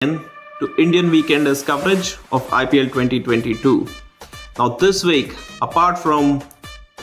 in to Indian Weekenders coverage of IPL 2022. Now, this week, apart from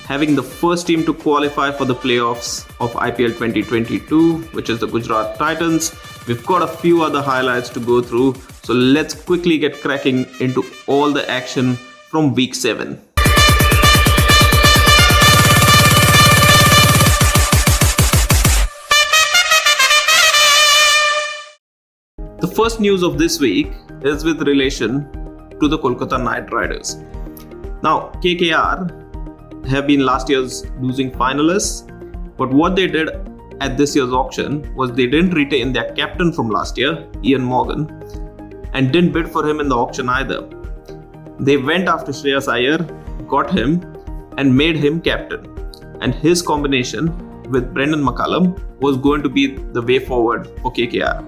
having the first team to qualify for the playoffs of IPL 2022, which is the Gujarat Titans, we've got a few other highlights to go through. So let's quickly get cracking into all the action from week 7. The first news of this week is with relation to the Kolkata Knight Riders. Now, KKR have been last year's losing finalists, but what they did at this year's auction was they didn't retain their captain from last year, Ian Morgan, and didn't bid for him in the auction either. They went after Shreyas Iyer, got him, and made him captain. And his combination with Brendan McCullum was going to be the way forward for KKR.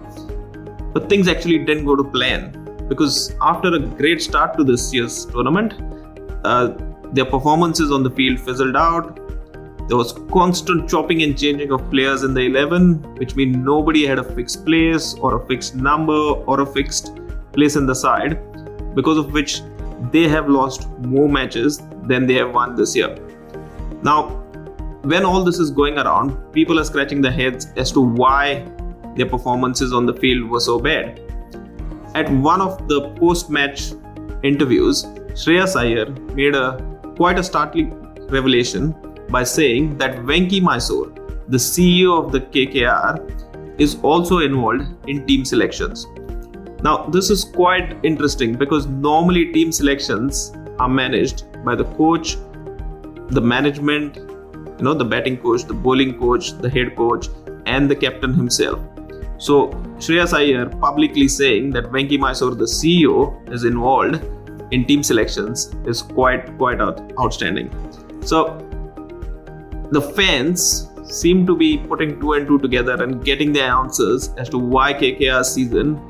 But things actually didn't go to plan, because after a great start to this year's tournament, their performances on the field fizzled out. There was constant chopping and changing of players in the 11, which means nobody had a fixed place or a fixed number or a fixed place in the side, because of which they have lost more matches than they have won this year. Now, when all this is going around, people are scratching their heads as to why their performances on the field were so bad. At one of the post-match interviews, Shreyas Iyer made quite a startling revelation by saying that Venki Mysore, the CEO of the KKR, is also involved in team selections. Now, this is quite interesting because normally team selections are managed by the coach, the management, the batting coach, the bowling coach, the head coach, and the captain himself. So, Shreyas Iyer publicly saying that Venki Mysore, the CEO, is involved in team selections is quite outstanding. So, the fans seem to be putting 2 and 2 together and getting their answers as to why KKR's season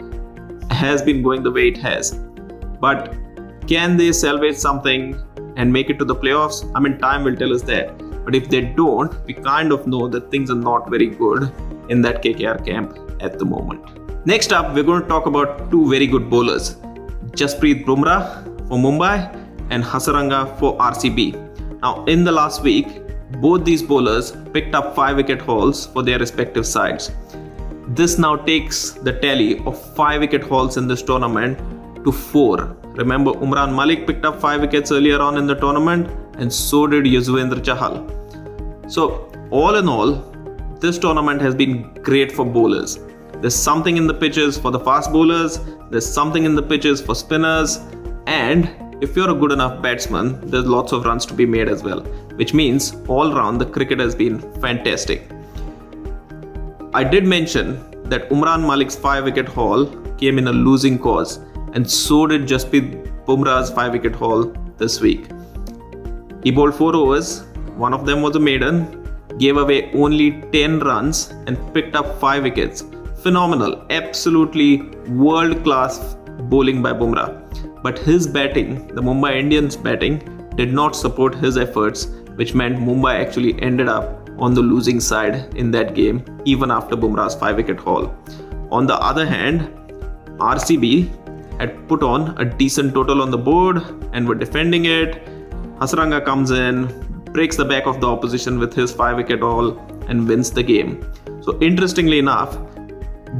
has been going the way it has. But can they salvage something and make it to the playoffs? Time will tell us that. But if they don't, we kind of know that things are not very good in that KKR camp at the moment. Next up, we're going to talk about 2 very good bowlers, Jaspreet Brahmara for Mumbai and Hasaranga for RCB. Now, in the last week, both these bowlers picked up 5-wicket hauls for their respective sides. This now takes the tally of 5-wicket hauls in this tournament to 4. Remember, Umran Malik picked up 5 wickets earlier on in the tournament, and so did Yuzvendra Chahal. So, all in all, this tournament has been great for bowlers. There's something in the pitches for the fast bowlers, there's something in the pitches for spinners, and if you're a good enough batsman, there's lots of runs to be made as well, which means all round the cricket has been fantastic. I did mention that Umran Malik's 5-wicket haul came in a losing cause, and so did Jaspreet Bumrah's 5-wicket haul this week. He bowled 4 overs, one of them was a maiden, gave away only 10 runs and picked up 5 wickets. Phenomenal, absolutely world-class bowling by Bumrah. But his batting, the Mumbai Indians batting, did not support his efforts, which meant Mumbai actually ended up on the losing side in that game, even after Bumrah's 5-wicket haul. On the other hand, RCB had put on a decent total on the board and were defending it. Hasaranga comes in, breaks the back of the opposition with his 5-wicket haul and wins the game. So interestingly enough,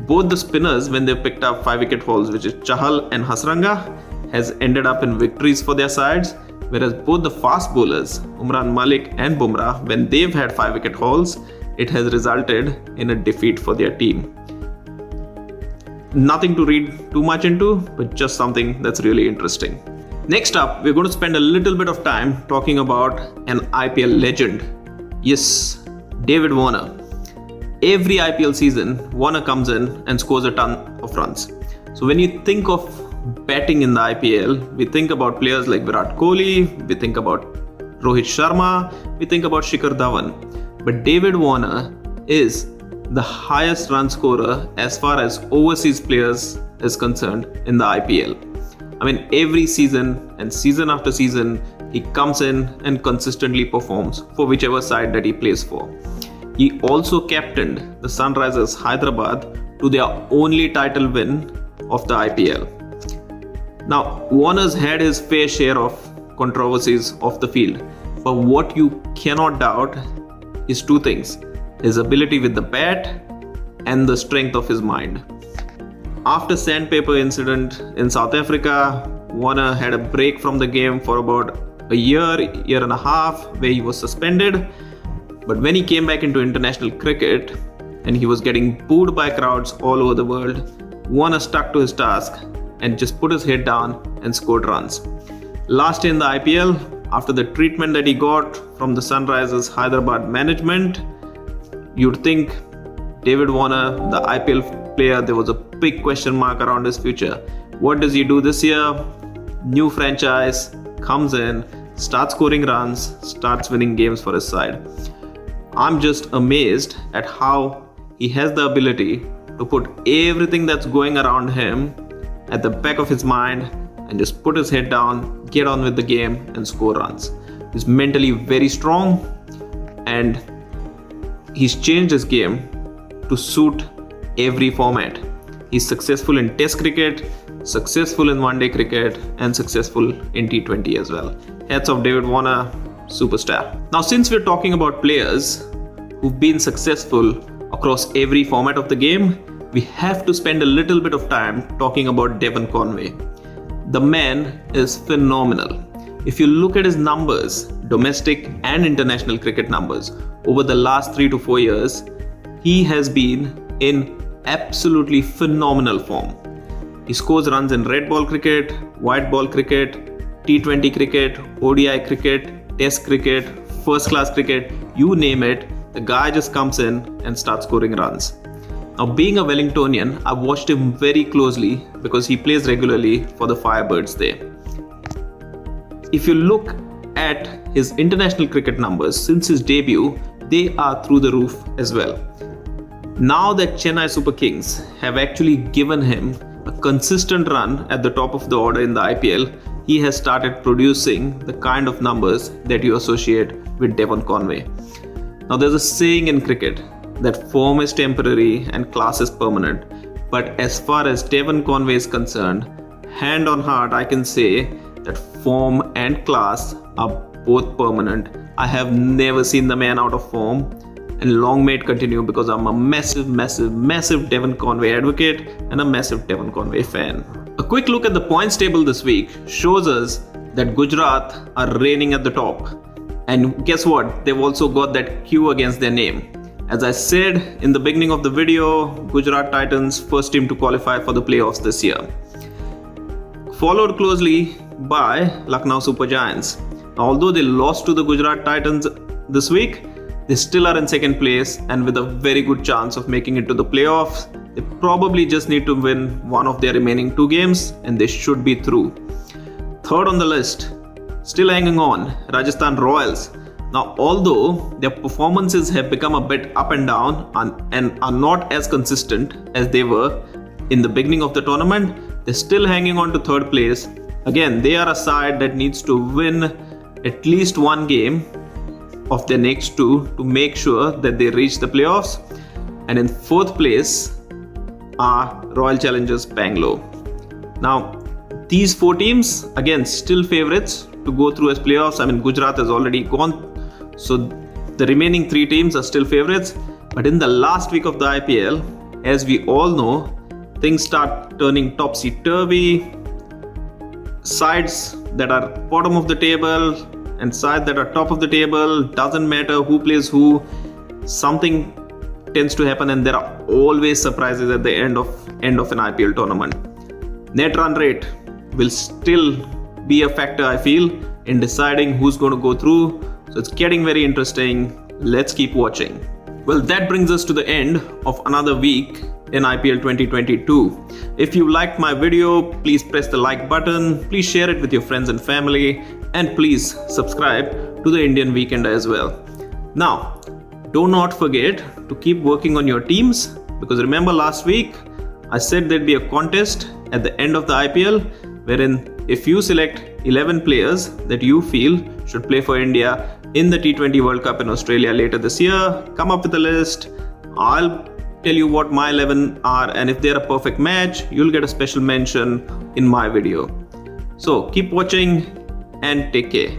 both the spinners, when they picked up 5-wicket hauls, which is Chahal and Hasaranga, has ended up in victories for their sides, whereas both the fast bowlers, Umran Malik and Bumrah, when they've had 5-wicket hauls, it has resulted in a defeat for their team. Nothing to read too much into, but just something that's really interesting. Next up, we're going to spend a little bit of time talking about an IPL legend. Yes, David Warner. Every IPL season, Warner comes in and scores a ton of runs. So when you think of batting in the IPL, we think about players like Virat Kohli, we think about Rohit Sharma, we think about Shikhar Dhawan. But David Warner is the highest run scorer as far as overseas players is concerned in the IPL. Every season and season after season, he comes in and consistently performs for whichever side that he plays for. He also captained the Sunrisers Hyderabad to their only title win of the IPL. Now, Warner's had his fair share of controversies off the field, but what you cannot doubt is two things: his ability with the bat and the strength of his mind. After sandpaper incident in South Africa, Warner had a break from the game for about a year and a half, where he was suspended. But when he came back into international cricket and he was getting booed by crowds all over the world, Warner stuck to his task and just put his head down and scored runs. Last year in the IPL, after the treatment that he got from the Sunrisers Hyderabad management, you'd think David Warner, the IPL player, there was a big question mark around his future. What does he do this year? New franchise, comes in, starts scoring runs, starts winning games for his side. I'm just amazed at how he has the ability to put everything that's going around him at the back of his mind and just put his head down, get on with the game and score runs. He's mentally very strong and he's changed his game to suit every format. He's successful in Test cricket, successful in one-day cricket and successful in T20 as well. Hats off David Warner, superstar. Now, since we're talking about players who've been successful across every format of the game, we have to spend a little bit of time talking about Devin Conway. The man is phenomenal. If you look at his numbers, domestic and international cricket numbers, over the last 3 to 4 years, he has been in absolutely phenomenal form. He scores runs in red ball cricket, white ball cricket, T20 cricket, ODI cricket, Test cricket, first class cricket, you name it, the guy just comes in and starts scoring runs. Now, being a Wellingtonian, I've watched him very closely because he plays regularly for the Firebirds there. If you look at his international cricket numbers since his debut, they are through the roof as well. Now that Chennai Super Kings have actually given him a consistent run at the top of the order in the IPL, he has started producing the kind of numbers that you associate with Devin Conway. Now, there's a saying in cricket that form is temporary and class is permanent. But as far as Devin Conway is concerned, hand on heart, I can say that form and class are both permanent. I have never seen the man out of form, and long may it continue, because I'm a massive Devin Conway advocate and a massive Devin Conway fan. A quick look at the points table this week shows us that Gujarat are reigning at the top. And guess what? They've also got that Q against their name. As I said in the beginning of the video, Gujarat Titans, first team to qualify for the playoffs this year. Followed closely by Lucknow Super Giants. Although they lost to the Gujarat Titans this week, they still are in second place and with a very good chance of making it to the playoffs. They probably just need to win one of their remaining 2 games and they should be through. Third on the list, still hanging on, Rajasthan Royals. Now, although their performances have become a bit up and down and are not as consistent as they were in the beginning of the tournament, they're still hanging on to third place. Again, they are a side that needs to win at least one game of their next 2 to make sure that they reach the playoffs. And in fourth place are Royal Challengers Bangalore. Now, these 4 teams, again, still favorites to go through as playoffs. I mean, Gujarat has already gone, so the remaining 3 teams are still favorites. But in the last week of the IPL, as we all know, things start turning topsy-turvy. Sides that are bottom of the table and sides that are top of the table, doesn't matter who plays who, something tends to happen, and there are always surprises at the end of an IPL tournament. Net run rate will still be a factor, I feel, in deciding who's going to go through. So it's getting very interesting. Let's keep watching. Well, that brings us to the end of another week in IPL 2022. If you liked my video, please press the like button, please share it with your friends and family, and please subscribe to the Indian Weekender as well. Now, do not forget to keep working on your teams, because remember last week I said there'd be a contest at the end of the IPL wherein if you select 11 players that you feel should play for India in the T20 World Cup in Australia later this year, come up with a list. I'll tell you what my 11 are, and if they're a perfect match, you'll get a special mention in my video. So keep watching and take care.